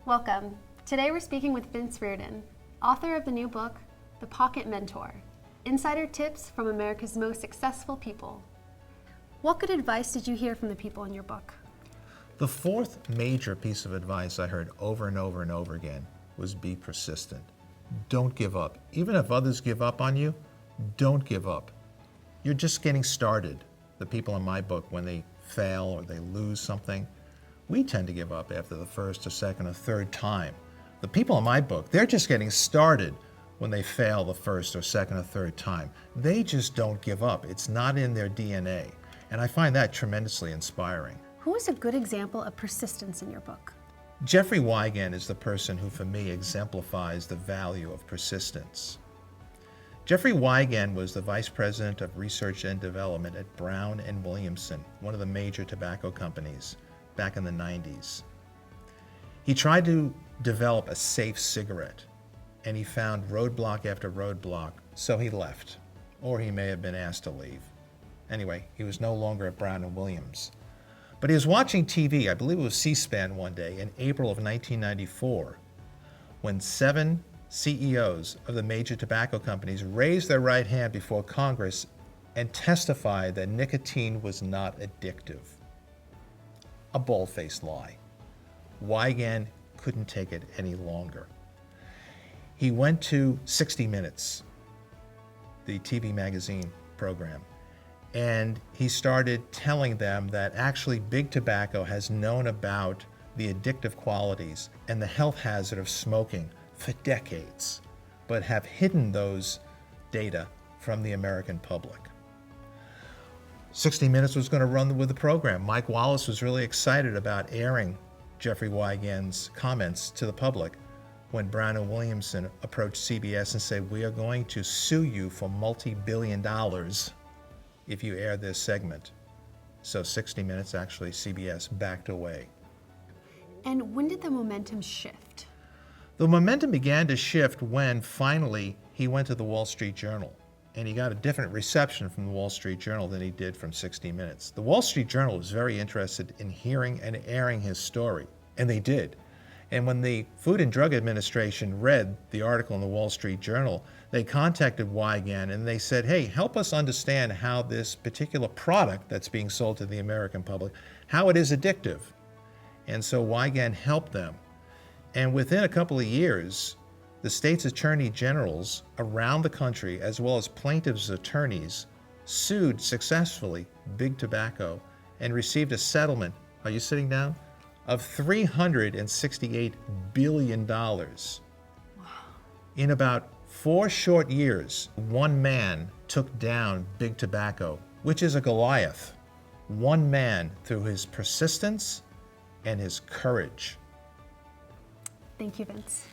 Welcome. Today we're speaking with Vince Reardon, author of the new book, The Pocket Mentor, Insider Tips from America's Most Successful People. What good advice did you hear from the people in your book? The fourth major piece of advice I heard over and over and over again was be persistent. Don't give up. Even if others give up on you, don't give up. You're just getting started. The people in my book, when they fail or they lose something, we tend to give up after the first or second or third time. The people in my book, they're just getting started when they fail the first or second or third time. They just don't give up. It's not in their DNA. And I find that tremendously inspiring. Who is a good example of persistence in your book? Jeffrey Wigand is the person who, for me, exemplifies the value of persistence. Jeffrey Wigand was the Vice President of Research and Development at Brown Williamson, one of the major tobacco companies, back in the 90s. He tried to develop a safe cigarette, and he found roadblock after roadblock, so he left. Or he may have been asked to leave. Anyway, he was no longer at Brown Williams. But he was watching TV, I believe it was C-SPAN one day, in April of 1994, when 7 CEOs of the major tobacco companies raised their right hand before Congress and testified that nicotine was not addictive. A bald-faced lie. Wigand couldn't take it any longer. He went to 60 Minutes, the TV magazine program, and he started telling them that actually big tobacco has known about the addictive qualities and the health hazard of smoking for decades, but have hidden those data from the American public. 60 Minutes was going to run with the program. Mike Wallace was really excited about airing Jeffrey Wigand's comments to the public when Brown Williamson approached CBS and said, "We are going to sue you for multi-billion dollars if you air this segment." So 60 Minutes, actually, CBS backed away. And when did the momentum shift? The momentum began to shift when finally he went to the Wall Street Journal, and he got a different reception from the Wall Street Journal than he did from 60 Minutes. The Wall Street Journal was very interested in hearing and airing his story, and they did. And when the Food and Drug Administration read the article in the Wall Street Journal, they contacted Wigand and they said, "Hey, help us understand how this particular product that's being sold to the American public, how it is addictive." And so Wigand helped them. And within a couple of years, the state's attorney generals around the country, as well as plaintiffs' attorneys, sued successfully Big Tobacco and received a settlement, are you sitting down, of $368 billion. Wow. In about 4 short years, one man took down Big Tobacco, which is a Goliath. One man, through his persistence and his courage. Thank you, Vince.